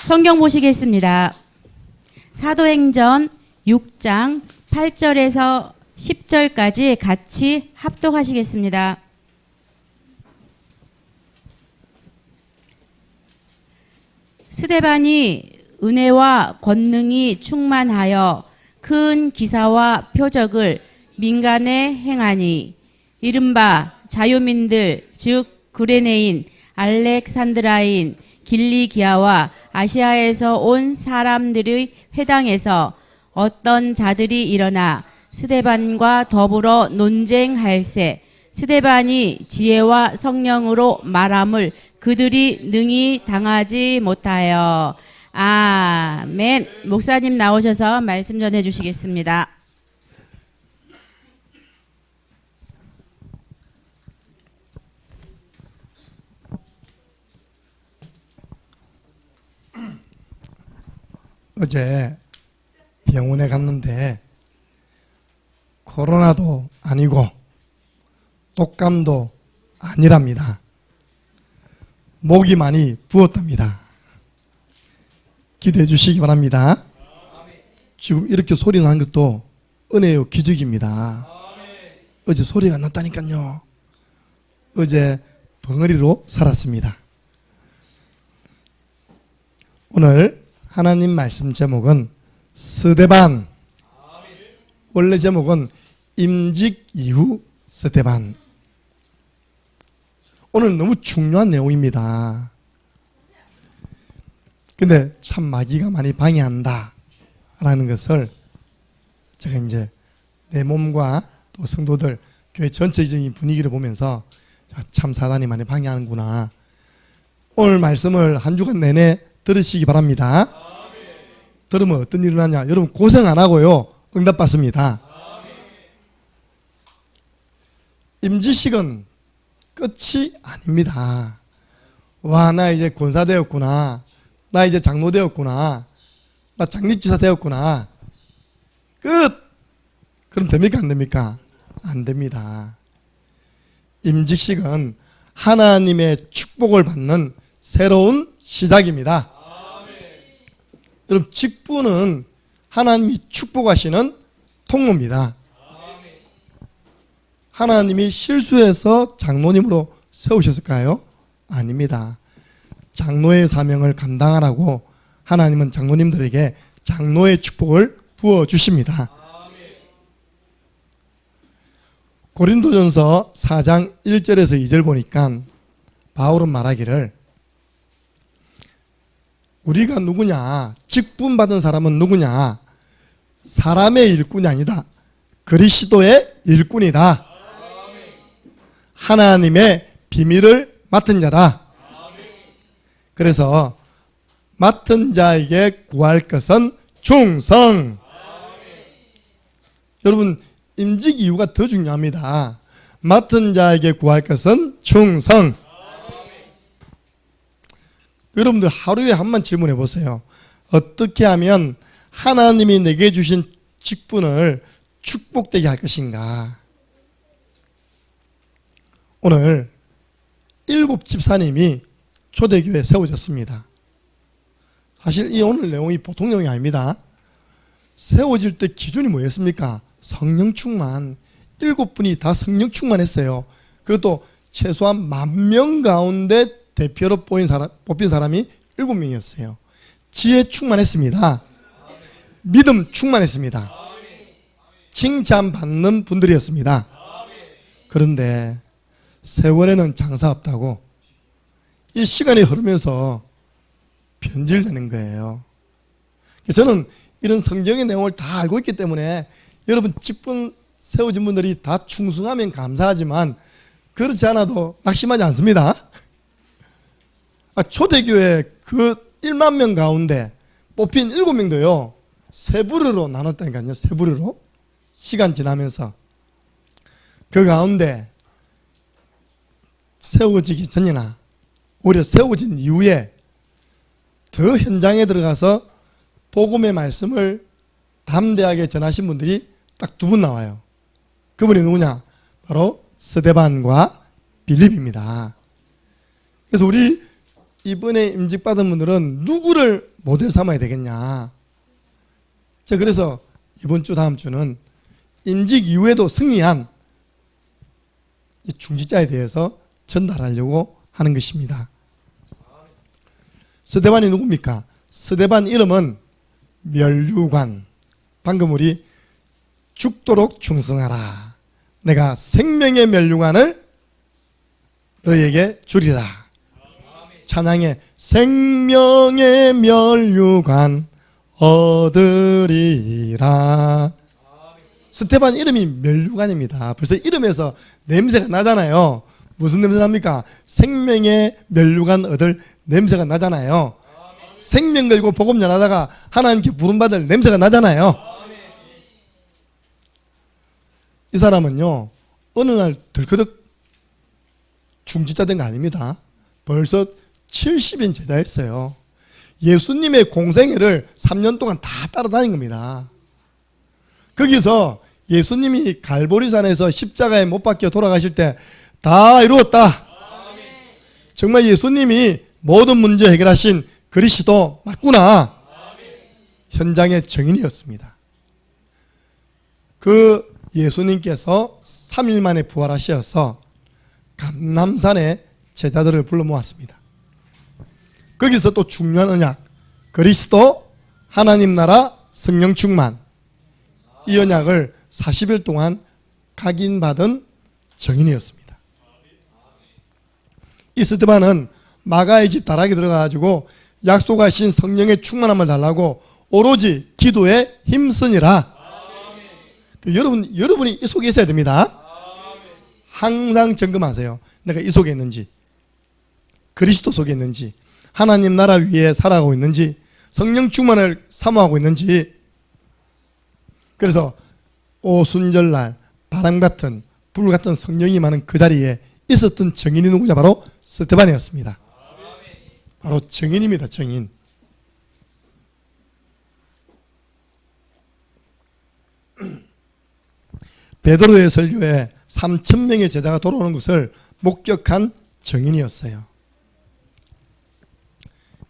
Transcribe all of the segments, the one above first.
성경 보시겠습니다. 사도행전 6장 8절에서 10절까지 같이 합독하시겠습니다. 스데반이 은혜와 권능이 충만하여 큰 기사와 표적을 민간에 행하니 이른바 자유민들 즉 구레네인, 알렉산드라인, 길리기아와 아시아에서 온 사람들의 회당에서 어떤 자들이 일어나 스데반과 더불어 논쟁할세 스데반이 지혜와 성령으로 말함을 그들이 능히 당하지 못하여. 아멘. 목사님 나오셔서 말씀 전해 주시겠습니다. 어제 병원에 갔는데 코로나도 아니고 독감도 아니랍니다. 목이 많이 부었답니다. 기도해 주시기 바랍니다. 지금 이렇게 소리 나는 것도 은혜요 기적입니다. 어제 소리가 났다니까요. 어제 벙어리로 살았습니다. 오늘 하나님 말씀 제목은 스데반. 원래 제목은 임직 이후 스데반. 오늘 너무 중요한 내용입니다. 근데 참 마귀가 많이 방해한다 라는 것을 제가 이제 내 몸과 또 성도들 교회 전체적인 분위기를 보면서 참 사단이 많이 방해하는구나. 오늘 말씀을 한 주간 내내 들으시기 바랍니다. 들으면 어떤 일이 일어나냐. 여러분 고생 안 하고요 응답받습니다. 임지식은 끝이 아닙니다. 와, 나 이제 권사 되었구나. 나 이제 장로 되었구나. 나 장립지사 되었구나. 끝! 그럼 됩니까? 안 됩니까? 안 됩니다. 임직식은 하나님의 축복을 받는 새로운 시작입니다. 여러분, 직분은 하나님이 축복하시는 통로입니다. 하나님이 실수해서 장로님으로 세우셨을까요? 아닙니다. 장로의 사명을 감당하라고 하나님은 장로님들에게 장로의 축복을 부어주십니다. 고린도전서 4장 1절에서 2절 보니까 바울은 말하기를 우리가 누구냐? 직분 받은 사람은 누구냐? 사람의 일꾼이 아니다. 그리스도의 일꾼이다. 하나님의 비밀을 맡은 자다. 그래서 맡은 자에게 구할 것은 충성. 여러분, 임직 이유가 더 중요합니다. 맡은 자에게 구할 것은 충성. 여러분들 하루에 한 번 질문해 보세요. 어떻게 하면 하나님이 내게 주신 직분을 축복되게 할 것인가? 오늘 7 집사님이 초대교회에 세워졌습니다. 사실 이 오늘 내용이 보통 내용이 아닙니다. 세워질 때 기준이 뭐였습니까? 성령 충만. 7분이 다 성령 충만했어요. 그것도 최소한 10,000명 가운데 대표로 뽑힌 사람이 7명이었어요. 지혜 충만했습니다. 믿음 충만했습니다. 칭찬받는 분들이었습니다. 그런데 세월에는 장사 없다고 이 시간이 흐르면서 변질되는 거예요. 저는 이런 성경의 내용을 다 알고 있기 때문에 여러분 직분 세워진 분들이 다 충성하면 감사하지만 그렇지 않아도 낙심하지 않습니다. 초대교회 그 1만 명 가운데 뽑힌 7명도요 세 부류로 나눴다니까요. 세 부류로. 시간 지나면서 그 가운데 세워지기 전이나 오히려 세워진 이후에 더 현장에 들어가서 복음의 말씀을 담대하게 전하신 분들이 딱 2분 나와요. 그분이 누구냐? 바로 스데반과 빌립입니다. 그래서 우리 이번에 임직받은 분들은 누구를 모델 삼아야 되겠냐. 자, 그래서 이번 주 다음 주는 임직 이후에도 승리한 이 중직자에 대해서 전달하려고 하는 것입니다. 스데반이 누굽니까? 스데반 이름은 면류관. 방금 우리 죽도록 충성하라. 내가 생명의 면류관을 너에게 주리라. 찬양의 생명의 면류관 얻으리라. 스데반 이름이 면류관입니다. 벌써 이름에서 냄새가 나잖아요. 무슨 냄새 납니까? 생명의 면류관 얻을 냄새가 나잖아요. 생명 걸고 복음 전하다가 하나님께 부름받을 냄새가 나잖아요. 이 사람은요, 어느 날 들그덕 중직자 된 거 아닙니다. 벌써 70인 제자였어요. 예수님의 공생애를 3년 동안 다 따라다닌 겁니다. 거기서 예수님이 갈보리산에서 십자가에 못 박혀 돌아가실 때 다 이루었다. 정말 예수님이 모든 문제 해결하신 그리스도 맞구나. 현장의 증인이었습니다. 그 예수님께서 3일 만에 부활하셔서 감람산에 제자들을 불러 모았습니다. 거기서 또 중요한 언약, 그리스도 하나님 나라 성령 충만, 이 언약을 40일 동안 각인받은 증인이었습니다. 이 스데반은 마가의 집 다락에 들어가가지고 약속하신 성령의 충만함을 달라고 오로지 기도에 힘쓰니라. 여러분이 이 속에 있어야 됩니다. 항상 점검하세요. 내가 이 속에 있는지, 그리스도 속에 있는지, 하나님 나라 위에 살아가고 있는지, 성령 충만을 사모하고 있는지. 그래서 오순절날 바람 같은 불 같은 성령이 많은 그 자리에 있었던 증인이 누구냐? 바로 스데반이었습니다. 바로 증인입니다. 증인. 베드로의 설교에 3,000명의 제자가 돌아오는 것을 목격한 증인이었어요.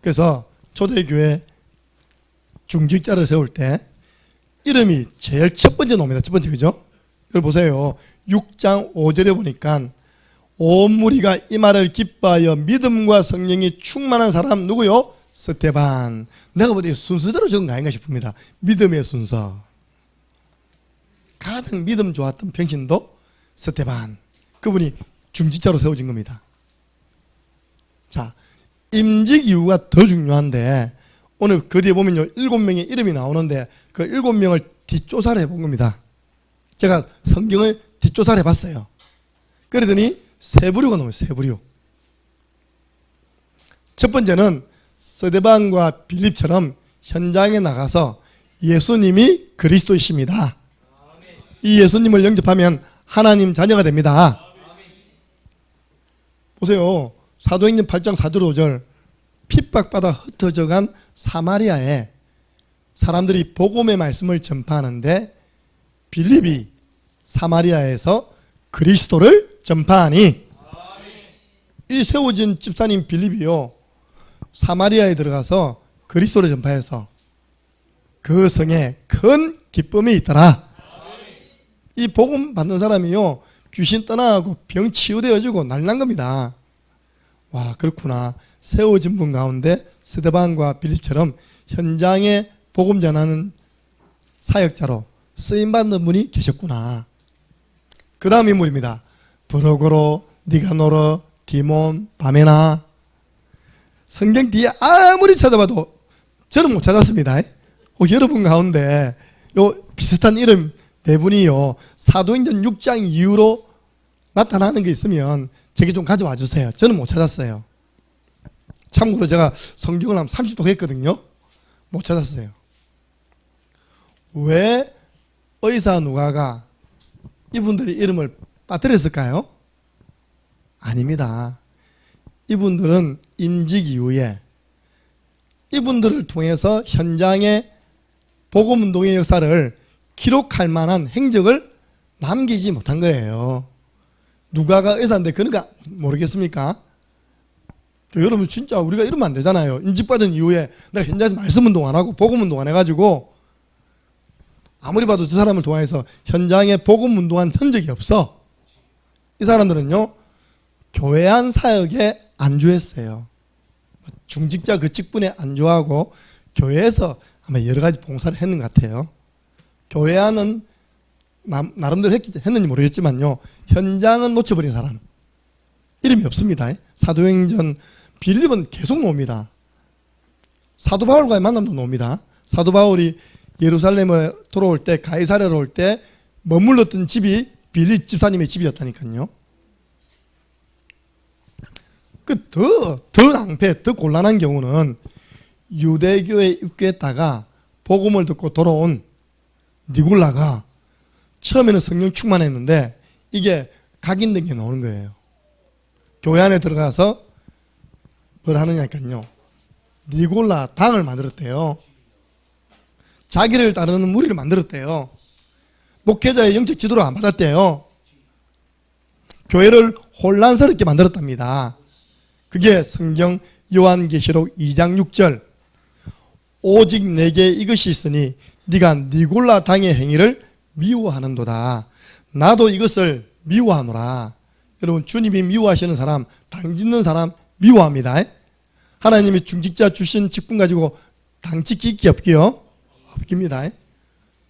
그래서 초대교회 중직자를 세울 때 이름이 제일 첫 번째 나옵니다. 첫 번째, 그죠? 이걸 보세요. 6장 5절에 보니까 온 무리가 이 말을 기뻐하여 믿음과 성령이 충만한 사람 누구요? 스데반. 내가 보기에 순서대로 적은 거 아닌가 싶습니다. 믿음의 순서. 가장 믿음 좋았던 평신도 스데반. 그분이 중직자로 세워진 겁니다. 자, 임직 이유가 더 중요한데 오늘 그 뒤에 보면요 7명의 이름이 나오는데 그 7명을 뒷조사를 해본 겁니다. 제가 성경을 뒷조사를 해봤어요. 그러더니 세 부류가 나와요. 세 부류. 첫 번째는 스데반과 빌립처럼 현장에 나가서 예수님이 그리스도이십니다. 이 예수님을 영접하면 하나님 자녀가 됩니다. 보세요. 사도행전 8장 4절 5절 핍박받아 흩어져간 사마리아에 사람들이 복음의 말씀을 전파하는데 빌립이 사마리아에서 그리스도를 전파하니 이 세워진 집사님 빌립이요 사마리아에 들어가서 그리스도를 전파해서 그 성에 큰 기쁨이 있더라. 이 복음 받는 사람이요 귀신 떠나가고 병 치유되어지고 난리난 겁니다. 와, 그렇구나. 세워진 분 가운데 스데반과 빌립처럼 현장에 복음 전하는 사역자로 쓰임받는 분이 계셨구나. 그 다음 인물입니다. 브로고로, 니가노르, 디몬, 바메나. 성경 뒤에 아무리 찾아봐도 저는 못 찾았습니다. 여러분 가운데 요 비슷한 이름 네 분이요 사도행전 6장 이후로 나타나는 게 있으면 제게 좀 가져와 주세요. 저는 못 찾았어요. 참고로 제가 성경을 한 30도 했거든요. 못 찾았어요. 왜 의사 누가가 이분들의 이름을 빠뜨렸을까요? 아닙니다. 이분들은 임직 이후에 이분들을 통해서 현장의 복음운동의 역사를 기록할 만한 행적을 남기지 못한 거예요. 누가가 의사인데 그런가 모르겠습니까? 여러분 진짜 우리가 이러면 안 되잖아요. 인직받은 이후에 내가 현장에서 말씀운동 안 하고 복음운동 안 해가지고 아무리 봐도 저 사람을 통해서 현장에 복음운동한 흔적이 없어. 이 사람들은요 교회 안 사역에 안주했어요. 중직자 그 직분에 안주하고 교회에서 아마 여러 가지 봉사를 했는 것 같아요. 교회 안은 나름대로 했는지 모르겠지만요 현장은 놓쳐버린 사람 이름이 없습니다. 사도행전 빌립은 계속 나옵니다. 사도 바울과의 만남도 나옵니다. 사도 바울이 예루살렘에 돌아올 때 가이사랴로 올 때 머물렀던 집이 빌립 집사님의 집이었다니까요. 더 낭패, 더 곤란한 경우는 유대교에 입교했다가 복음을 듣고 돌아온 니골라가 처음에는 성령 충만했는데 이게 각인된 게 나오는 거예요. 교회 안에 들어가서 뭘 하느냐니까요. 니골라 당을 만들었대요. 자기를 따르는 무리를 만들었대요. 목회자의 영적 지도를 안 받았대요. 교회를 혼란스럽게 만들었답니다. 그게 성경 요한계시록 2장 6절 오직 내게 이것이 있으니 네가 니골라 당의 행위를 미워하는도다. 나도 이것을 미워하노라. 여러분 주님이 미워하시는 사람, 당 짓는 사람 미워합니다. 하나님이 중직자 주신 직분 가지고 당 짓기 있기 없기요? 없깁니다.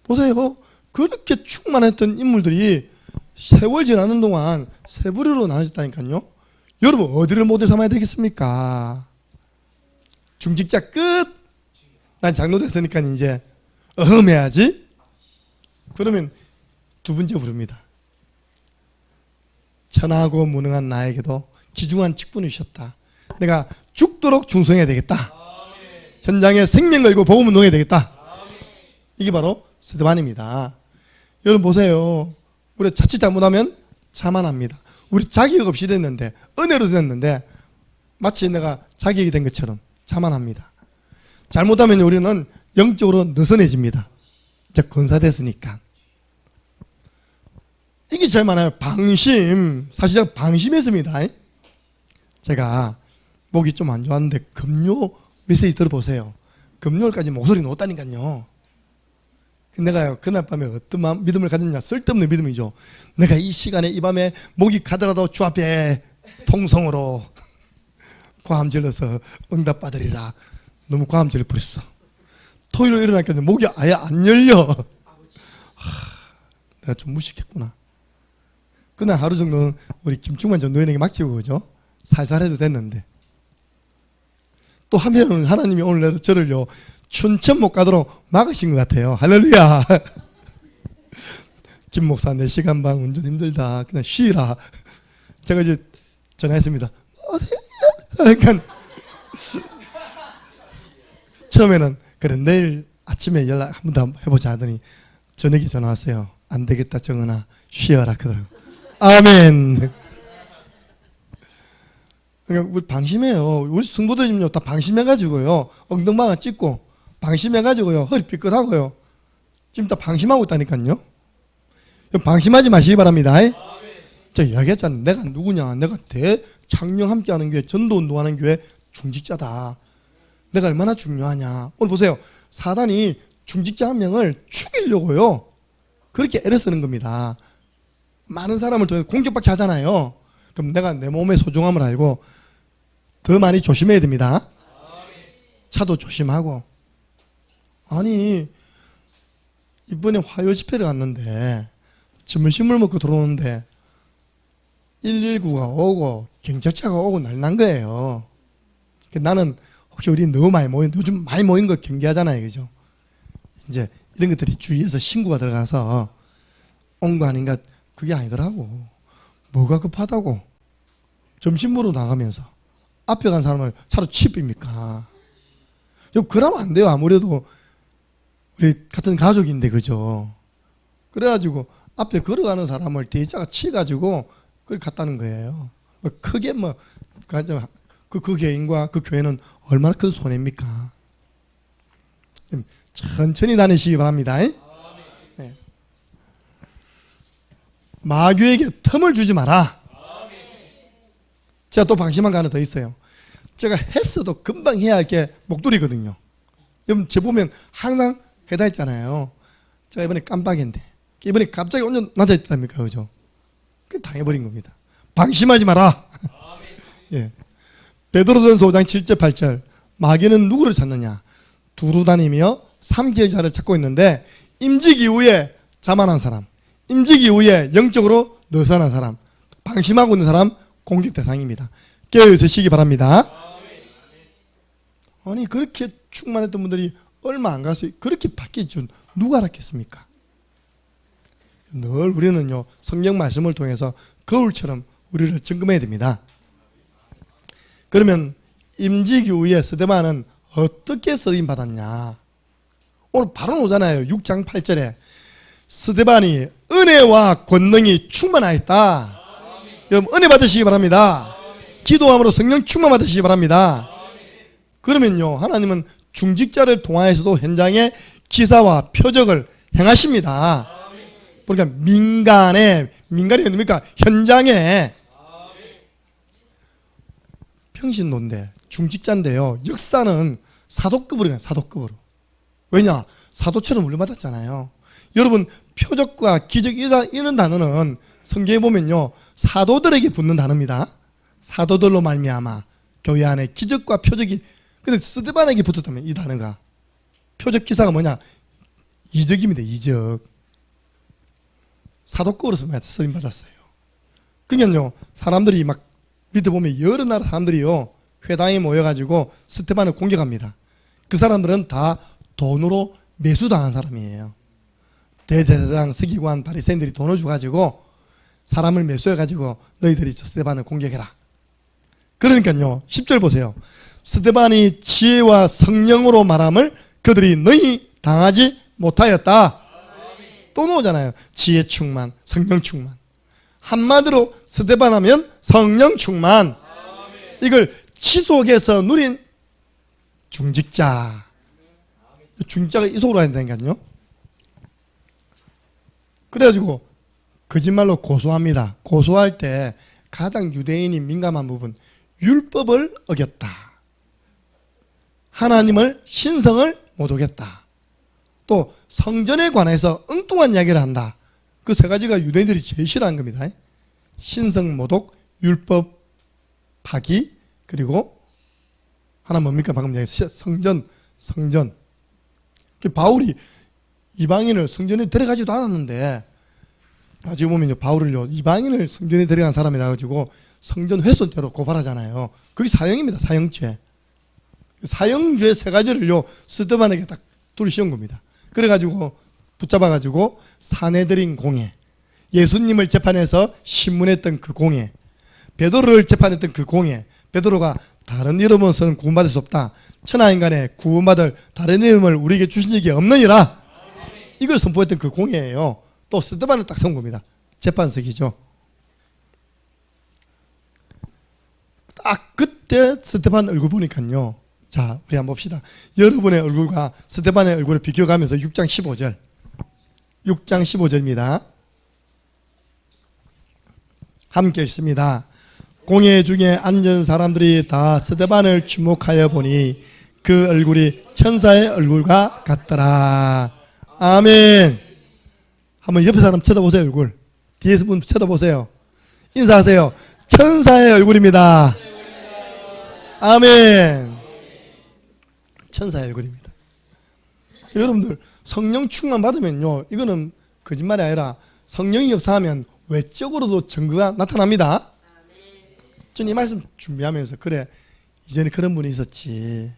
보세요. 그렇게 충만했던 인물들이 세월 지나는 동안 세 부류로 나눠졌다니까요. 여러분 어디를 모델 삼아야 되겠습니까? 중직자 끝. 난 장로 됐으니까 이제 어흠해야지. 그러면 두 번째 부릅니다. 천하고 무능한 나에게도 귀중한 직분을 주셨다. 내가 죽도록 충성해야 되겠다. 현장에 생명 걸고 복음 운동해야 되겠다. 이게 바로 스데반입니다. 여러분 보세요. 우리 자칫 잘못하면 자만합니다. 우리 자격 없이 됐는데 은혜로 됐는데 마치 내가 자격이 된 것처럼 자만합니다. 잘못하면 우리는 영적으로 느슨해집니다. 이제 권사됐으니까. 이게 제일 많아요. 방심. 사실 제가 방심했습니다. 제가 목이 좀 안 좋았는데 금요 메시지 들어보세요. 금요일까지 목소리 놓았다니까요. 내가요 그날 밤에 어떤 믿음을 가졌냐. 쓸데없는 믿음이죠. 내가 이 시간에 이 밤에 목이 가더라도 주 앞에 통성으로 과함 질러서 응답 받으리라. 너무 과함 질러 버렸어. 토요일에 일어나니까 목이 아예 안 열려. 내가 좀 무식했구나. 그날 하루 정도는 우리 김충만 전도연에게 맡기고 그죠? 살살 해도 됐는데 또 한편은 하나님이 오늘 저를요 춘천 못 가도록 막으신 것 같아요. 할렐루야. 김 목사 4시간 반 운전 힘들다. 그냥 쉬라. 제가 이제 전화했습니다. 그러니까 처음에는 그래 내일 아침에 연락 한 번 더 해보자 하더니 저녁에 전화 왔어요. 안 되겠다 정은아 쉬어라 그러더라고. 아멘. 그러니까 우리 방심해요. 우리 성도들은요 다 방심해가지고요 엉덩방아 찍고 방심해가지고요 허리 삐끗하고요 지금 다 방심하고 있다니까요. 방심하지 마시기 바랍니다. 제가 이야기했잖아요. 내가 누구냐. 내가 대창녕 함께하는 교회 전도운동하는 교회 중직자다. 내가 얼마나 중요하냐. 오늘 보세요. 사단이 중직자 한 명을 죽이려고요 그렇게 애를 쓰는 겁니다. 많은 사람을 통해 공격받게 하잖아요. 그럼 내가 내 몸의 소중함을 알고 더 많이 조심해야 됩니다. 차도 조심하고. 아니 이번에 화요 집회를 갔는데 점심을 먹고 들어오는데 119가 오고 경찰차가 오고 난리 난 거예요. 나는 혹시 우리 너무 많이 모인 요즘 많이 모인 거 경계하잖아요. 그죠? 이제 이런 것들이 주위에서 신고가 들어가서 온 거 아닌가. 그게 아니더라고. 뭐가 급하다고 점심으로 나가면서 앞에 간 사람을 차로 치입니까? 그러면 안 돼요. 아무래도 우리 같은 가족인데 그죠? 그래가지고 앞에 걸어가는 사람을 대자가 치가지고 그걸 갔다는 거예요. 크게 그 개인과 그 교회는 얼마나 큰 손해입니까? 천천히 다니시기 바랍니다. 네. 마귀에게 틈을 주지 마라. 제가 또 방심한 거 하나 더 있어요. 제가 했어도 금방 해야 할 게 목도리거든요. 여러분 제 보면 항상 해다 했잖아요. 제가 이번에 깜빡했는데 이번에 갑자기 온전 낮아졌답니까? 그죠? 그 당해버린 겁니다. 방심하지 마라. 예. 베드로전서 5장 7절 8절 마귀는 누구를 찾느냐? 두루 다니며 삼킬 자를 찾고 있는데 임직 이후에 자만한 사람, 임직 이후에 영적으로 느슨한 사람, 방심하고 있는 사람 공격 대상입니다. 깨어있으시기 바랍니다. 아니 그렇게 충만했던 분들이 얼마 안 가서 그렇게 바뀔 줄 누가 알았겠습니까? 늘 우리는요 성경 말씀을 통해서 거울처럼 우리를 점검해야 됩니다. 그러면 임직 이후에 스데반은 어떻게 쓰임 받았냐? 오늘 바로 오잖아요. 6장 8절에 스데반이 은혜와 권능이 충만하였다. 여러분 은혜 받으시기 바랍니다. 기도함으로 성령 충만 받으시기 바랍니다. 그러면요 하나님은 중직자를 통하여서도 현장에 기사와 표적을 행하십니다. 그러니까 민간이 뭡니까? 현장에 평신도인데 중직자인데요 역사는 사도급으로 해요. 사도급으로. 왜냐? 사도처럼 물려받았잖아요. 여러분 표적과 기적 이런 단어는 성경에 보면요 사도들에게 붙는 단어입니다. 사도들로 말미암아 교회 안에 기적과 표적이 근데 스데반에게 붙었다면 이 단어가 표적 기사가 뭐냐? 이적입니다. 이적. 사도급으로 쓰임 받았어요. 그러니까요 사람들이 막 밑에 보면 여러 나라 사람들이요 회당에 모여가지고 스데반을 공격합니다. 그 사람들은 다 돈으로 매수당한 사람이에요. 대제사장, 서기관, 바리새인들이 돈을 주가지고 사람을 매수해가지고 너희들이 스데반을 공격해라. 그러니까요 10절 보세요. 스데반이 지혜와 성령으로 말함을 그들이 너희 당하지 못하였다. 또 나오잖아요. 지혜 충만, 성령 충만. 한마디로 스데반 하면 성령 충만. 이걸 지속해서 누린 중직자. 중직자가 이 속으로 해야 된다니까요. 그래가지고 거짓말로 고소합니다. 고소할 때 가장 유대인이 민감한 부분 율법을 어겼다. 하나님을 신성을 못 어겼다. 또 성전에 관해서 엉뚱한 이야기를 한다. 그 세 가지가 유대인들이 제일 싫어하는 겁니다. 신성 모독, 율법 파기, 그리고 하나 뭡니까? 방금 얘기 성전. 바울이 이방인을 성전에 데려가지도 않았는데 나중에 보면요 바울을요 이방인을 성전에 데려간 사람이라 가지고 성전 훼손죄로 고발하잖아요. 그게 사형입니다. 사형죄. 사형죄 세 가지를요 스데반에게 딱 둘이 씌운 겁니다. 그래가지고 붙잡아가지고 사내들인 공회, 예수님을 재판해서 신문했던 그 공회, 베드로를 재판했던 그 공회, 베드로가 다른 이름으로서는 구원받을 수 없다. 천하인간에 구원받을 다른 이름을 우리에게 주신 적이 없느니라. 이걸 선포했던 그 공회예요. 또 스데반을 딱 세운 겁니다. 재판석이죠. 딱 그때 스데반 얼굴 보니까요. 자, 우리 한번 봅시다. 여러분의 얼굴과 스데반의 얼굴을 비교하면서 6장 15절. 6장 15절입니다. 함께 읽습니다. 공회 중에 앉은 사람들이 다 스데반을 주목하여 보니 그 얼굴이 천사의 얼굴과 같더라. 아멘. 한번 옆에 사람 쳐다보세요. 얼굴. 뒤에서 분 쳐다보세요. 인사하세요. 천사의 얼굴입니다. 아멘. 천사의 얼굴입니다. 여러분들 성령 충만 받으면요 이거는 거짓말이 아니라 성령이 역사하면 외적으로도 증거가 나타납니다. 저는 이 말씀 준비하면서 그래 이전에 그런 분이 있었지.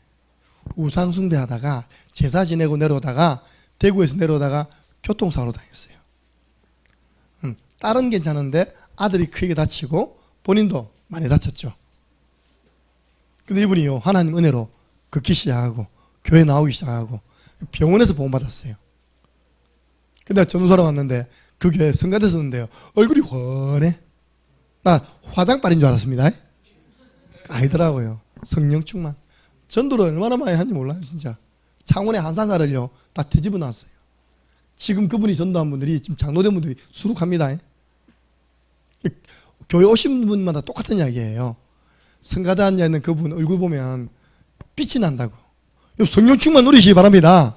우상 숭배하다가 제사 지내고 내려오다가 대구에서 내려오다가 교통사고로 당했어요. 딸은 괜찮은데 아들이 크게 다치고 본인도 많이 다쳤죠. 근데 이분이요 하나님 은혜로 걷기 시작하고 교회 나오기 시작하고 병원에서 보험받았어요. 근데 전도사로 왔는데 그 교회 성가 됐었는데요 얼굴이 훤해. 나 화장빨인 줄 알았습니다. 아니더라고요. 성령 충만. 전도를 얼마나 많이 한지 몰라요. 진짜 창원의 한상가를요 다 뒤집어 놨어요. 지금 그분이 전도한 분들이 지금 장로된 분들이 수룩합니다. 교회 오신 분마다 똑같은 이야기예요. 성가대 앉아있는 그분 얼굴 보면 빛이 난다고. 성령 충만 누리시기 바랍니다.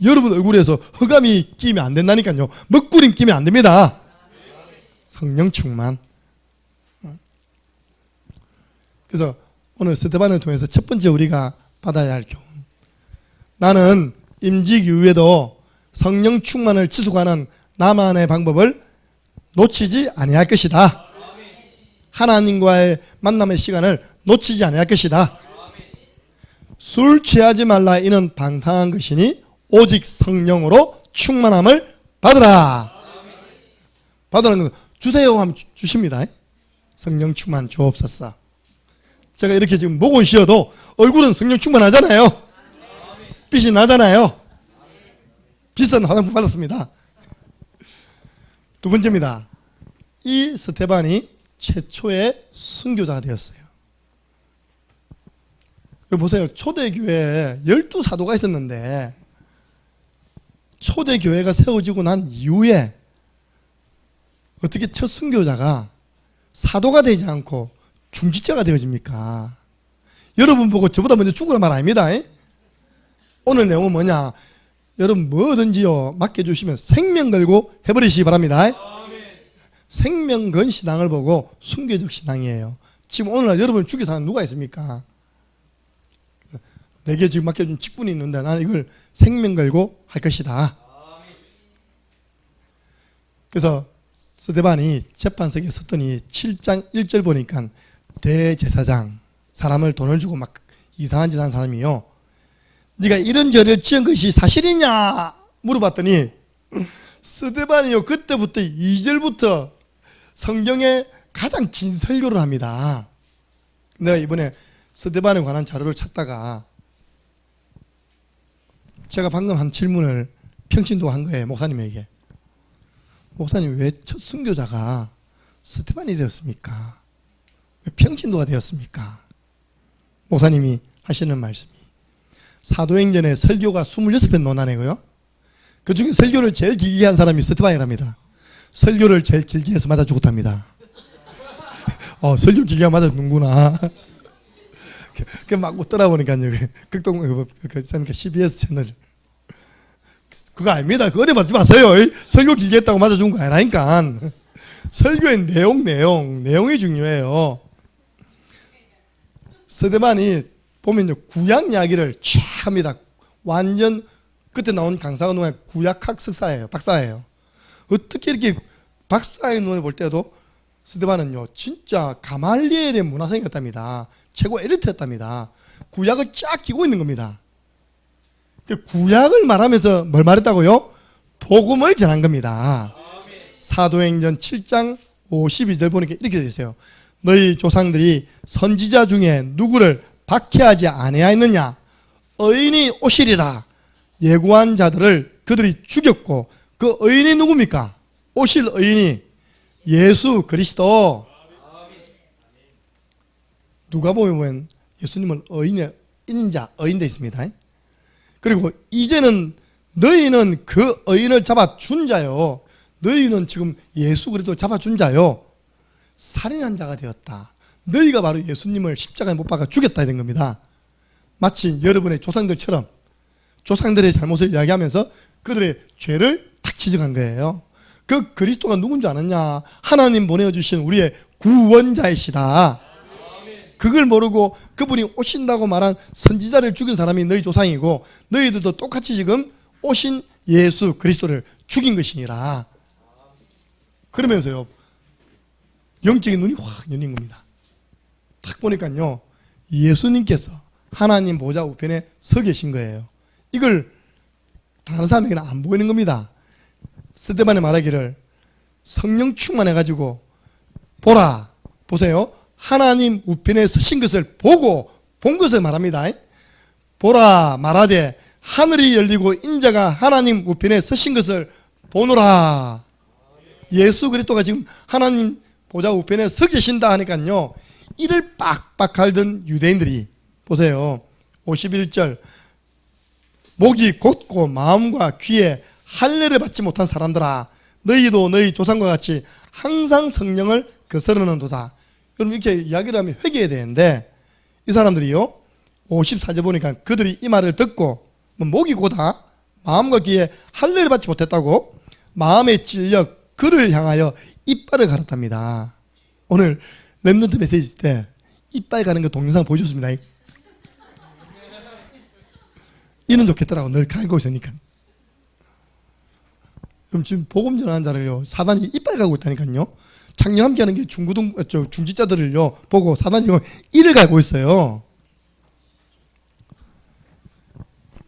여러분 얼굴에서 흑암이 끼면 안 된다니까요. 먹구름 끼면 안 됩니다. 성령 충만. 그래서 오늘 스데반을 통해서 첫 번째 우리가 받아야 할 교훈. 나는 임직 이후에도 성령 충만을 지속하는 나만의 방법을 놓치지 아니할 것이다. 하나님과의 만남의 시간을 놓치지 아니할 것이다. 술 취하지 말라 이는 방탕한 것이니 오직 성령으로 충만함을 받으라. 받으라는 거 주세요 하면 주십니다. 성령 충만 주옵소서. 제가 이렇게 지금 목은 쉬어도 얼굴은 성령 충만하잖아요. 빛이 나잖아요. 비싼 화장품 받았습니다. 두 번째입니다. 이 스데반이 최초의 순교자가 되었어요. 여기 보세요. 초대교회에 12사도가 있었는데 초대교회가 세워지고 난 이후에 어떻게 첫 순교자가 사도가 되지 않고 중직자가 되어집니까? 여러분 보고 저보다 먼저 죽으라 말 아닙니다. 오늘 내용은 뭐냐? 여러분 뭐든지요 맡겨주시면 생명 걸고 해버리시기 바랍니다. 생명 건 신앙을 보고 순교적 신앙이에요. 지금 오늘날 여러분을 죽일 사람 누가 있습니까? 내게 지금 맡겨준 직분이 있는데 나는 이걸 생명 걸고 할 것이다. 그래서 스데반이 재판석에 섰더니 7장 1절 보니까 대제사장, 사람을 돈을 주고 막 이상한 짓 하는 사람이요, 네가 이런 죄를 지은 것이 사실이냐 물어봤더니 스데반이요 그때부터 2절부터 성경에 가장 긴 설교를 합니다. 내가 이번에 스데반에 관한 자료를 찾다가 제가 방금 한 질문을 평신도가 한 거예요. 목사님에게. 목사님 왜 첫 순교자가 스데반이 되었습니까? 왜 평신도가 되었습니까? 목사님이 하시는 말씀이 사도행전에 설교가 26편 논하네고요. 그 중에 설교를 제일 길게 한 사람이 스데반이랍니다. 설교를 제일 길게 해서 맞아 죽었답니다. 설교 길게 맞아 죽는구나. 막 웃더라 보니까요. 극동 CBS 채널. 그거 아닙니다. 그거 어려받지 마세요. 설교 길게 했다고 맞아 죽은 거 아니라니까. 설교의 내용이 중요해요. 스데반이 보면요 구약 이야기를 쫙 합니다. 완전 그때 나온 강사가 누가 구약학 박사예요. 어떻게 이렇게 박사의 눈을 볼 때도 스데반은요 진짜 가말리엘의 문화생이었답니다. 최고 엘리트였답니다. 구약을 쫙 끼고 있는 겁니다. 구약을 말하면서 뭘 말했다고요? 복음을 전한 겁니다. 사도행전 7장 52절 보니까 이렇게 되어 있어요. 너희 조상들이 선지자 중에 누구를 박해하지 아니하였느냐? 의인이 오시리라. 예고한 자들을 그들이 죽였고 그 의인이 누굽니까? 오실 의인이 예수 그리스도. 누가 보면 예수님은 의인의 인자, 의인 되 있습니다. 그리고 이제는 너희는 그 의인을 잡아준 자요. 너희는 지금 예수 그리스도 잡아준 자요. 살인한 자가 되었다. 너희가 바로 예수님을 십자가에 못 박아 죽였다 된 겁니다. 마치 여러분의 조상들처럼 조상들의 잘못을 이야기하면서 그들의 죄를 탁 지적한 거예요. 그 그리스도가 누군지 아느냐? 하나님 보내주신 우리의 구원자이시다. 그걸 모르고 그분이 오신다고 말한 선지자를 죽인 사람이 너희 조상이고 너희들도 똑같이 지금 오신 예수 그리스도를 죽인 것이니라. 그러면서요 영적인 눈이 확 열린 겁니다. 딱 보니까요 예수님께서 하나님 보좌 우편에 서 계신 거예요. 이걸 다른 사람에게는 안 보이는 겁니다. 스데반이 말하기를 성령 충만해가지고 보라, 보세요. 하나님 우편에 서신 것을 보고 본 것을 말합니다. 보라 말하되 하늘이 열리고 인자가 하나님 우편에 서신 것을 보노라. 예수 그리스도가 지금 하나님 보좌 우편에 서 계신다 하니까요 이를 빡빡 갈던 유대인들이 보세요. 51절 목이 곧고 마음과 귀에 할례를 받지 못한 사람들아 너희도 너희 조상과 같이 항상 성령을 거스르는도다. 여러분 이렇게 이야기를 하면 회개해야 되는데 이 사람들이요 54절 보니까 그들이 이 말을 듣고 목이 고다 마음과 귀에 할례를 받지 못했다고 마음에 찔려 그를 향하여 이빨을 갈았답니다. 오늘 렘넌트 메시지 때 이빨 가는 거 동영상 보여줬습니다. 이는 좋겠더라고. 늘 갈고 있으니까. 그럼 지금 복음 전하는 자를요 사단이 이빨 가고 있다니까요. 창녕 함께 하는 게 중직자들을요 보고 사단이 이를 갈고 있어요.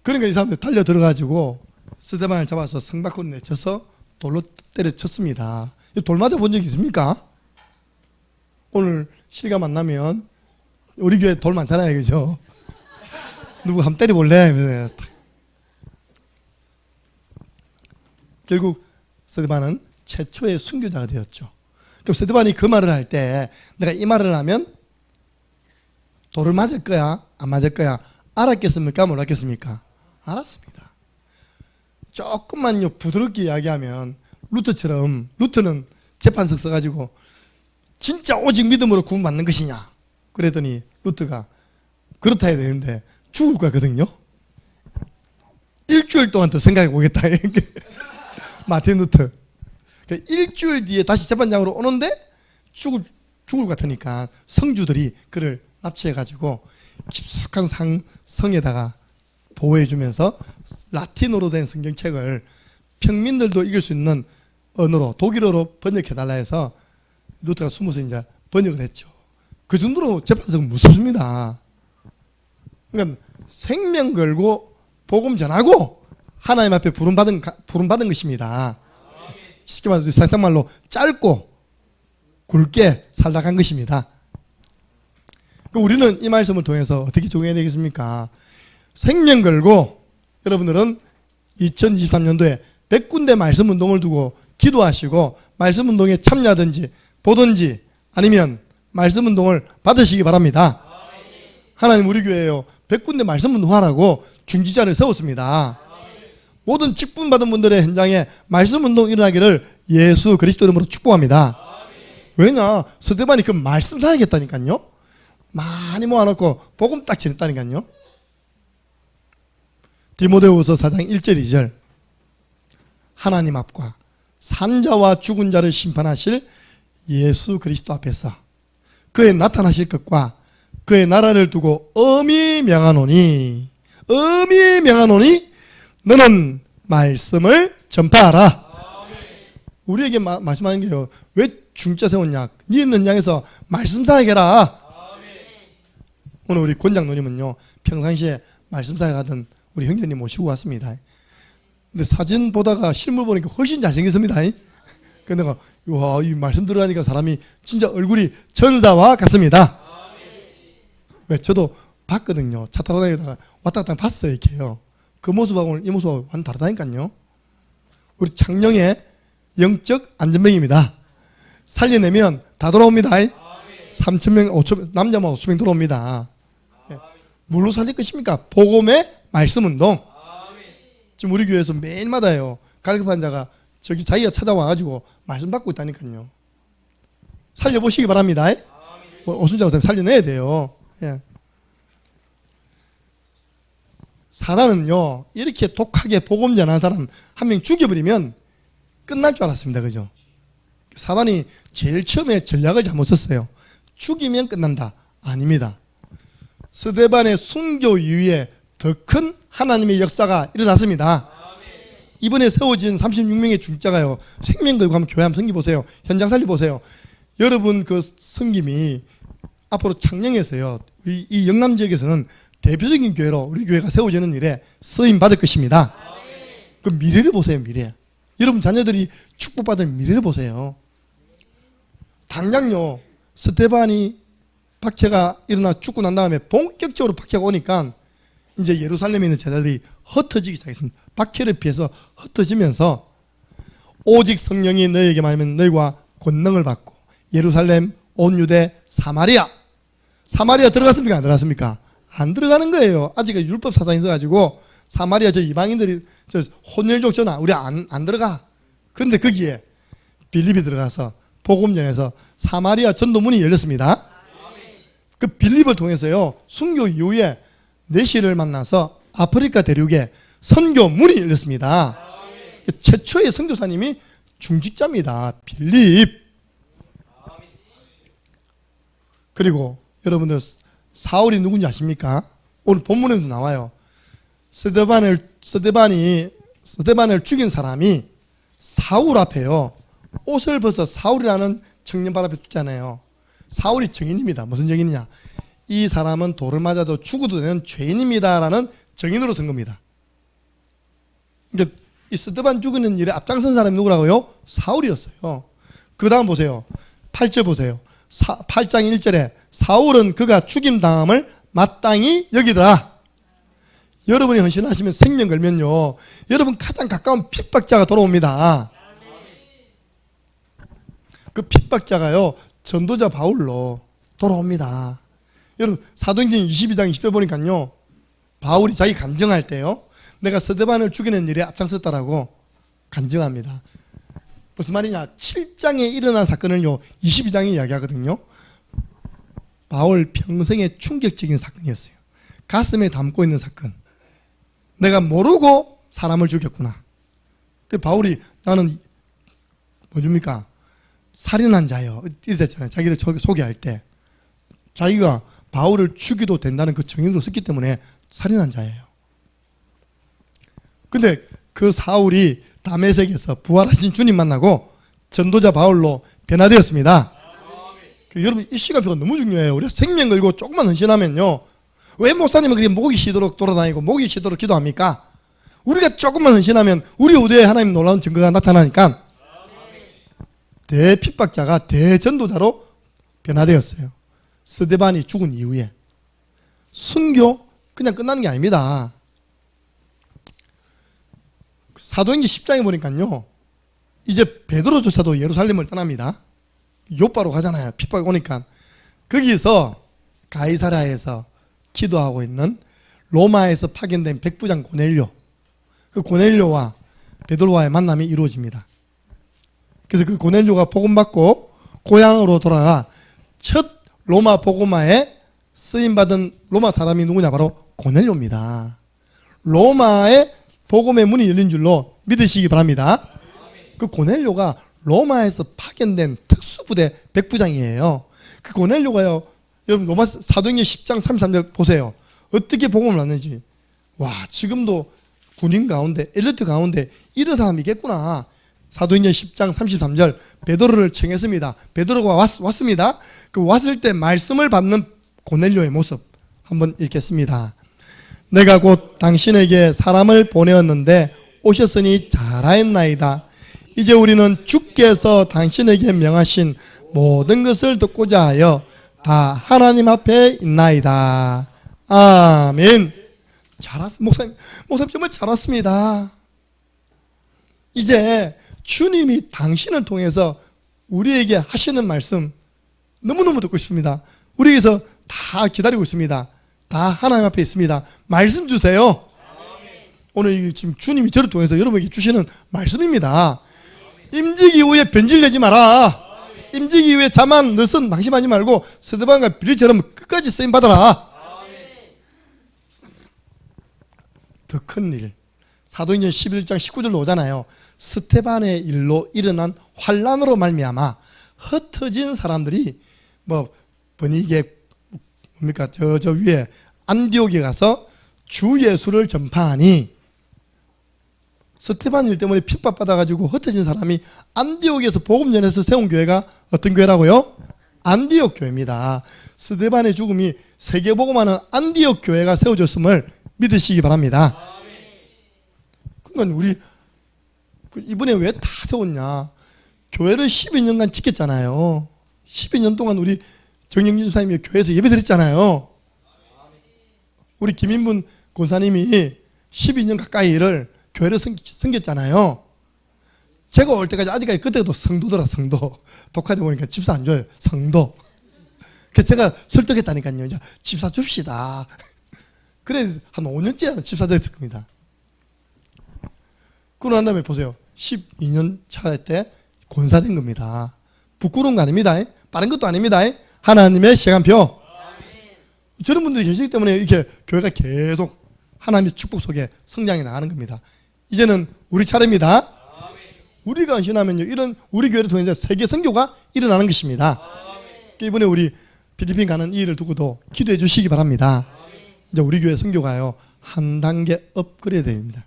그러니까 이 사람들 달려 들어가지고 스데반을 잡아서 성 밖으로 내쳐서 돌로 때려쳤습니다. 돌 맞아본 적 있습니까? 오늘 실가 만나면 우리 교회 돌 많잖아요, 그죠? 누구 한번 때려볼래? 결국 스데반은 최초의 순교자가 되었죠. 그럼 스데반이 그 말을 할 때 내가 이 말을 하면 돌을 맞을 거야? 안 맞을 거야? 알았겠습니까? 몰랐겠습니까? 알았습니다. 조금만요 부드럽게 이야기하면 루트는 재판석 써가지고 진짜 오직 믿음으로 구원받는 것이냐 그랬더니 루트가 그렇다 해야 되는데 죽을 거거든요. 일주일 동안 더 생각해 보겠다. 마틴 루터. 일주일 뒤에 다시 재판장으로 오는데 죽을 것 같으니까 성주들이 그를 납치해가지고 깊숙한 성에다가 보호해주면서 라틴어로 된 성경책을 평민들도 읽을 수 있는 언어로 독일어로 번역해달라 해서 루터가 숨어서 이제 번역을 했죠. 그 정도로 재판석은 무섭습니다. 그러니까 생명 걸고 복음 전하고 하나님 앞에 부름받은 것입니다. 쉽게 말해서 세상말로 짧고 굵게 살다 간 것입니다. 우리는 이 말씀을 통해서 어떻게 적용해야 되겠습니까? 생명 걸고 여러분들은 2023년도에 100군데 말씀 운동을 두고 기도하시고 말씀 운동에 참여하든지 보든지 아니면 말씀 운동을 받으시기 바랍니다. 하나님 우리 교회에요 100군데 말씀 운동하라고 중지자를 세웠습니다. 모든 직분 받은 분들의 현장에 말씀 운동 일어나기를 예수 그리스도 이름으로 축복합니다. 왜냐 스데반이 그 말씀 사야겠다니까요. 많이 모아놓고 복음 딱 전했다니까요. 디모데후서 4장 1절 2절 하나님 앞과 산자와 죽은 자를 심판하실 예수 그리스도 앞에서 그의 나타나실 것과 그의 나라를 두고 엄히 명하노니 너는 말씀을 전파하라. 우리에게 말씀하는 게요. 왜 중자 세웠냐? 네 있는 양에서 말씀 사역해라. 오늘 우리 권장노님은요 평상시에 말씀 사역하던 우리 형제님 모시고 왔습니다. 근데 사진 보다가 실물 보니까 훨씬 잘생겼습니다. 그래서 내가 와, 이 말씀 들으니까 사람이 진짜 얼굴이 천사와 같습니다. 왜 저도 봤거든요. 차 타고 다니다가 왔다 갔다 봤어요. 이렇게요. 그 모습하고 이 모습하고 완전 다르다니까요. 우리 창녕의 영적 안전병입니다. 살려내면 다 돌아옵니다. 3,000명, 5,000명, 남자만 5,000명 돌아옵니다. 뭘로 살릴 것입니까? 복음의 말씀 운동. 지금 우리 교회에서 매일마다요. 갈급한 자가 저기 자기가 찾아와가지고 말씀 받고 있다니까요. 살려보시기 바랍니다. 오순자고 살려내야 돼요. 예. 사단은요 이렇게 독하게 복음 전하는 사람 한 명 죽여버리면 끝날 줄 알았습니다. 그죠? 사단이 제일 처음에 전략을 잘못 썼어요. 죽이면 끝난다. 아닙니다. 스데반의 순교 이후에 더 큰 하나님의 역사가 일어났습니다. 이번에 세워진 36명의 중자가요 생명 걸고 한번 교회 한번 섬기보세요. 현장 살려보세요. 여러분 그 섬김이 앞으로 창녕에서요 이 영남 지역에서는 대표적인 교회로 우리 교회가 세워지는 일에 쓰임 받을 것입니다. 그 미래를 보세요. 미래. 여러분 자녀들이 축복받을 미래를 보세요. 당장요 스데반이 박해가 일어나 죽고 난 다음에 본격적으로 박해가 오니까 이제 예루살렘에 있는 제자들이 흩어지기 시작했습니다. 박해를 피해서 흩어지면서 오직 성령이 너희에게 말하면 너희가 권능을 받고 예루살렘, 온 유대, 사마리아 들어갔습니까? 안 들어갔습니까? 안 들어가는 거예요. 아직은 율법 사상이 있어가지고 사마리아 저 이방인들이 저 혼혈족 저나 우리 안 들어가. 그런데 거기에 빌립이 들어가서 복음전에서 사마리아 전도문이 열렸습니다. 그 빌립을 통해서요, 순교 이후에 내시를 만나서 아프리카 대륙에 선교문이 열렸습니다. 최초의 선교사님이 중직자입니다. 빌립. 그리고 여러분들 사울이 누군지 아십니까? 오늘 본문에도 나와요. 스데반을 죽인 사람이 사울 앞에요, 옷을 벗어 사울이라는 청년 발 앞에 두잖아요. 사울이 증인입니다. 무슨 증인이냐? 이 사람은 돌을 맞아도 죽어도 되는 죄인입니다라는 증인으로 쓴 겁니다. 그러니까 이 스데반 죽이는 일에 앞장선 사람이 누구라고요? 사울이었어요. 그 다음 보세요. 8절 보세요. 8장 1절에 사울은 그가 죽임당함을 마땅히 여기더라. 여러분이 헌신하시면 생명 걸면요, 여러분 가장 가까운 핍박자가 돌아옵니다. 그 핍박자가요, 전도자 바울로 돌아옵니다. 여러분 사도행전 22장 20절 보니까요, 바울이 자기 간증할 때요, 내가 스데반을 죽이는 일에 앞장섰다라고 간증합니다. 무슨 말이냐? 7장에 일어난 사건을요 22장에 이야기하거든요. 바울 평생의 충격적인 사건이었어요. 가슴에 담고 있는 사건. 내가 모르고 사람을 죽였구나. 그 바울이 나는 뭐줍니까? 살인한 자요, 이랬잖아요. 자기를 소개할 때 자기가 바울을 죽여도 된다는 그 정의도 썼기 때문에 살인한 자예요. 근데 그 사울이 다메섹에서 부활하신 주님 만나고 전도자 바울로 변화되었습니다. 여러분 이 시간표가 너무 중요해요. 우리가 생명 걸고 조금만 헌신하면요, 왜 목사님은 그렇게 목이 쉬도록 돌아다니고 목이 쉬도록 기도합니까? 우리가 조금만 헌신하면 우리 우대에 하나님 놀라운 증거가 나타나니까 대핍박자가 대전도자로 변화되었어요. 스데반이 죽은 이후에. 순교 그냥 끝나는 게 아닙니다. 사도행전 10장에 보니까요, 이제 베드로조차도 예루살렘을 떠납니다. 요바로 가잖아요. 핍박이 오니까. 거기서 가이사랴에서 기도하고 있는 로마에서 파견된 백부장 고넬료, 그 고넬료와 베드로와의 만남이 이루어집니다. 그래서 그 고넬료가 복음받고 고향으로 돌아가 첫 로마 복음화에 쓰임받은 로마 사람이 누구냐? 바로 고넬료입니다. 로마의 복음의 문이 열린 줄로 믿으시기 바랍니다. 그 고넬료가 로마에서 파견된 특수부대 백부장이에요. 그 고넬료가요, 여러분 로마 사도행전 10장 33절 보세요. 어떻게 복음을 받는지. 와, 지금도 군인 가운데, 엘리트 가운데 이런 사람이 있겠구나. 사도행전 10장 33절 베드로를 청했습니다. 베드로가 왔습니다. 그 왔을 때 말씀을 받는 고넬료의 모습 한번 읽겠습니다. 내가 곧 당신에게 사람을 보내었는데 오셨으니 잘하였나이다. 이제 우리는 주께서 당신에게 명하신 모든 것을 듣고자 하여 다 하나님 앞에 있나이다. 아멘. 목사님 정말 잘 왔습니다. 이제 주님이 당신을 통해서 우리에게 하시는 말씀 너무너무 듣고 싶습니다. 우리에게서 다 기다리고 있습니다. 다 하나님 앞에 있습니다. 말씀 주세요. 오늘 지금 주님이 저를 통해서 여러분에게 주시는 말씀입니다. 임직 이후에 변질되지 마라. 임직 이후에 자만 너선 방심하지 말고 스데반과 빌립처럼 끝까지 쓰임 받아라. 더 큰 일, 사도행전 11장 19절로 오잖아요. 스데반의 일로 일어난 환란으로 말미암아 흩어진 사람들이 번이게 뭡니까? 저 위에 안디옥에 가서 주 예수를 전파하니, 스데반 일 때문에 핍박받아가지고 흩어진 사람이 안디옥에서 복음 전해서 세운 교회가 어떤 교회라고요? 안디옥 교회입니다. 스데반의 죽음이 세계복음하는 안디옥 교회가 세워졌음을 믿으시기 바랍니다. 그러니까 우리 이번에 왜 다 세웠냐? 교회를 12년간 지켰잖아요. 12년 동안 우리 정영진 주사님이 교회에서 예배드렸잖아요. 우리 김인분 권사님이 12년 가까이를 교회를 섬겼잖아요. 제가 올 때까지 아직까지 그때도 성도더라, 성도. 독하다 보니까 집사 안 줘요. 성도. 그래서 제가 설득했다니까요. 이제 집사 줍시다. 그래 한 5년째 집사 됐을 겁니다. 그러고 난 다음에 보세요. 12년 차 때 권사된 겁니다. 부끄러운 거 아닙니다. 빠른 것도 아닙니다. 하나님의 시간표. 저런 분들이 계시기 때문에 이렇게 교회가 계속 하나님의 축복 속에 성장해 나가는 겁니다. 이제는 우리 차례입니다. 우리가 헌신하면요, 이런 우리 교회를 통해서 세계 선교가 일어나는 것입니다. 이번에 우리 필리핀 가는 이 일을 두고도 기도해 주시기 바랍니다. 이제 우리 교회 선교가요, 한 단계 업그레이드입니다.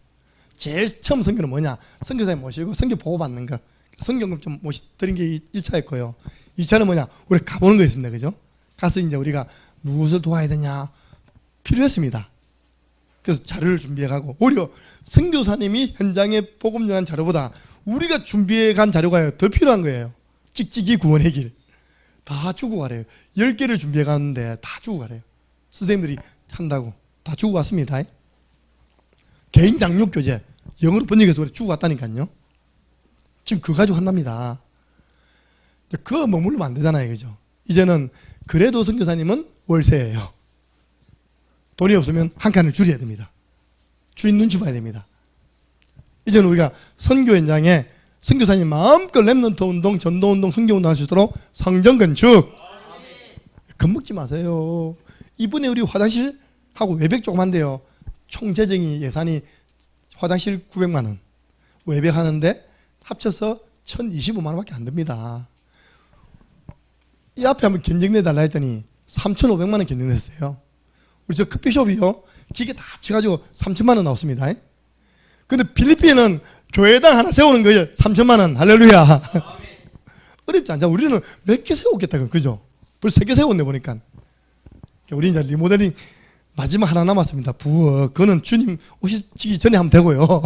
제일 처음 선교는 뭐냐? 선교사님 모시고 선교 보고받는 거. 선교금 좀 드린 게 1차였고요. 2차는 뭐냐? 우리 가보는 거였습니다. 그죠? 가서 이제 우리가 무엇을 도와야 되냐? 필요했습니다. 그래서 자료를 준비해 가고, 오히려 선교사님이 현장에 복음 전한 자료보다 우리가 준비해 간 자료가 더 필요한 거예요. 찍찍이 구원의 길. 다 주고 가래요. 10개를 준비해 갔는데 다 주고 가래요. 선생님들이 한다고 다 주고 갔습니다. 개인 양육 교재 영어로 번역해서 주고 갔다니까요. 지금 그거 가지고 한답니다. 그거 머물면 안 되잖아요. 그죠? 이제는 그래도 선교사님은 월세예요. 돈이 없으면 한 칸을 줄여야 됩니다. 주인 눈치 봐야 됩니다. 이제는 우리가 선교 현장에 선교사님 마음껏 랩런트 운동, 전도 운동, 선교 운동 할 수 있도록 성전 건축. 겁먹지 마세요. 이번에 우리 화장실하고 외벽 조그만데요. 총 재정이 예산이 화장실 900만 원, 외벽 하는데 합쳐서 1025만 원밖에 안 됩니다. 이 앞에 한번 견적내 달라 했더니 3,500만 원 견적냈어요. 우리 저 커피숍이요, 기계 다 쳐가지고 3천만 원 나왔습니다. 근데 필리핀은 교회당 하나 세우는 거예요. 3천만 원. 할렐루야. 어렵지 않죠? 우리는 몇 개 세웠겠다. 그죠? 벌써 3개 세웠네 보니까. 우리 이제 리모델링 마지막 하나 남았습니다. 부엌. 그거는 주님 오시기 전에 하면 되고요.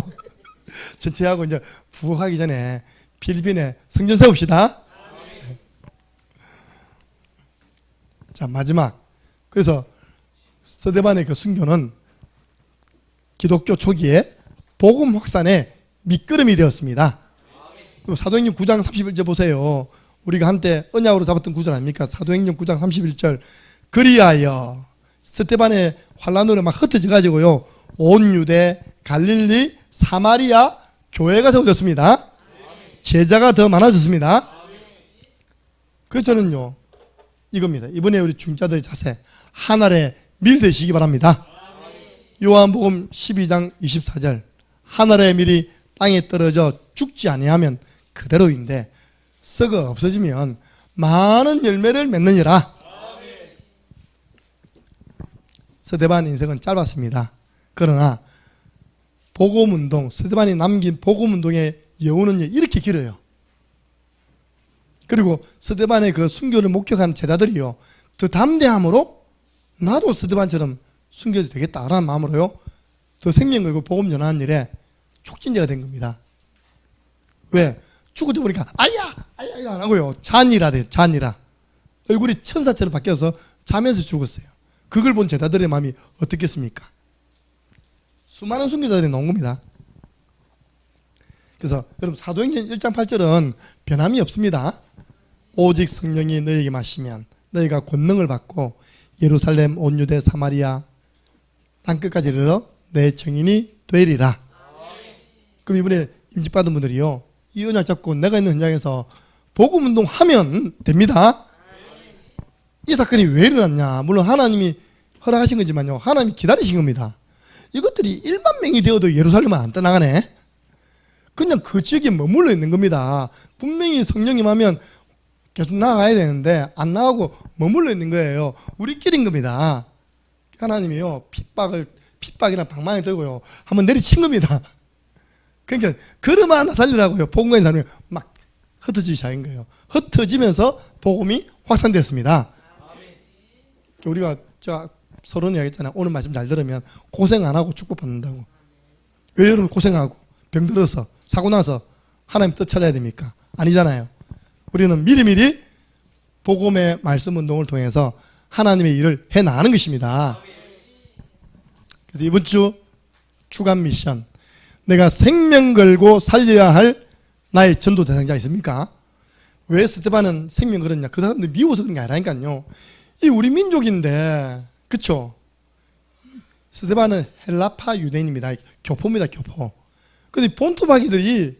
전체 하고 이제 부엌하기 전에 필리핀에 성전 세웁시다. 자, 마지막. 그래서 서대반의 그 순교는 기독교 초기에 복음 확산의 밑거름이 되었습니다. 사도행전 9장 31절 보세요. 우리가 한때 언약으로 잡았던 구절 아닙니까? 사도행전 9장 31절. 그리하여 스데반의 환란으로 막 흩어져 가지고요, 온 유대, 갈릴리, 사마리아 교회가 세워졌습니다. 제자가 더 많아졌습니다. 그래서 저는요, 이겁니다. 이번에 우리 중자들의 자세, 하늘에 밀되시기 바랍니다. 요한복음 12장 24절. 하늘의 밀이 땅에 떨어져 죽지 아니하면 그대로인데 썩어 없어지면 많은 열매를 맺느니라. 스데반 인생은 짧았습니다. 그러나 복음운동, 스데반이 남긴 복음운동의 여운은 이렇게 길어요. 그리고 스데반의 그 순교를 목격한 제자들이요, 더 담대함으로 나도 스데반처럼 순교해도 되겠다라는 마음으로요, 더 생명 걸고 복음 전하는 일에 촉진제가 된 겁니다. 왜? 죽어져 보니까 아야 안 하고요, 잔이라 돼요. 잔이라. 얼굴이 천사처럼 바뀌어서 자면서 죽었어요. 그걸 본 제자들의 마음이 어떻겠습니까? 수많은 순교자들이 나온 겁니다. 그래서 여러분, 사도행전 1장 8절은 변함이 없습니다. 오직 성령이 너희에게 마시면 너희가 권능을 받고 예루살렘, 온 유대, 사마리아 땅끝까지 이르러 내 증인이 되리라. 그럼 이번에 임직받은 분들이요, 이 언약 잡고 내가 있는 현장에서 복음운동 하면 됩니다. 이 사건이 왜 일어났냐? 물론 하나님이 허락하신 거지만요, 하나님이 기다리신 겁니다. 이것들이 1만 명이 되어도 예루살렘은 안 떠나가네. 그냥 그 지역에 머물러 있는 겁니다. 분명히 성령님 하면 계속 나가야 되는데 안 나가고 머물러 있는 거예요. 우리끼리인 겁니다. 하나님이요, 핍박이랑 방망이 들고요, 한번 내리친 겁니다. 그러니까 걸음 하나 살리라고요, 복음과의 사람이 막 흩어지기 시작한 거예요. 흩어지면서 복음이 확산됐습니다. 우리가 서론 이야기했잖아요. 오늘 말씀 잘 들으면 고생 안 하고 축복받는다고. 왜 여러분 고생하고 병 들어서 사고 나서 하나님 뜻 찾아야 됩니까? 아니잖아요. 우리는 미리미리 복음의 말씀 운동을 통해서 하나님의 일을 해나가는 것입니다. 그래서 이번 주 주간 미션, 내가 생명 걸고 살려야 할 나의 전도 대상자 있습니까? 왜 스데반은 생명 걸었냐? 그 사람들 미워서 그런 게 아니라니까요. 이 우리 민족인데, 그쵸? 스데반은 헬라파 유대인입니다. 교포입니다, 교포. 근데 본토파기들이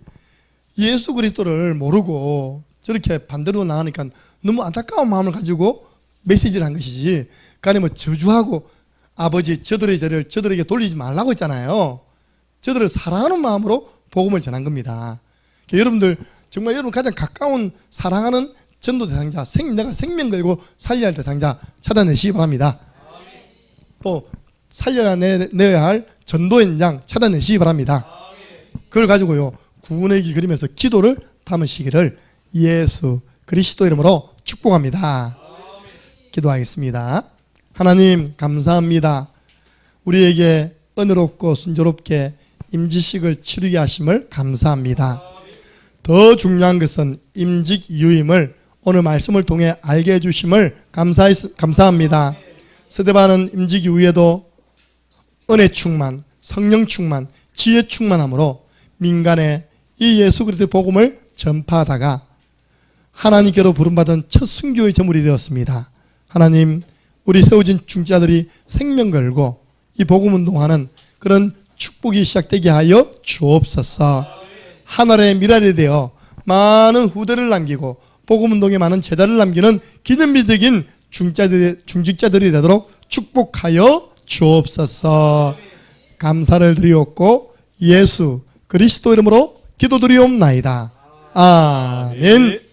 예수 그리스도를 모르고 저렇게 반대로 나가니까 너무 안타까운 마음을 가지고 메시지를 한 것이지. 그러니까 뭐 저주하고 아버지 저들의 죄를 저들에게 돌리지 말라고 했잖아요. 저들을 사랑하는 마음으로 복음을 전한 겁니다. 그러니까 여러분들 정말 여러분 가장 가까운 사랑하는 전도 대상자, 내가 생명 걸고 살려야 할 대상자 찾아내시기 바랍니다. 또 살려내야 할 전도 현장 찾아내시기 바랍니다. 그걸 가지고요 구원의 길 그리면서 기도를 담으시기를 예수 그리스도 이름으로 축복합니다. 기도하겠습니다. 하나님 감사합니다. 우리에게 은혜롭고 순조롭게 임직식을 치르게 하심을 감사합니다. 더 중요한 것은 임직 이유임을 오늘 말씀을 통해 알게 해주심을 감사합니다. 스데반은 임직 이후에도 은혜 충만, 성령 충만, 지혜 충만함으로 민간에 이 예수 그리스도의 복음을 전파하다가 하나님께로 부름받은 첫 순교의 제물이 되었습니다. 하나님, 우리 세워진 중자들이 생명 걸고 이 복음 운동하는 그런 축복이 시작되게 하여 주옵소서. 하늘의 미랄이 되어 많은 후대를 남기고 복음 운동에 많은 제자를 남기는 기념비적인 중직자들이 되도록 축복하여 주옵소서. 감사를 드리옵고 예수 그리스도 이름으로 기도드리옵나이다. 아멘.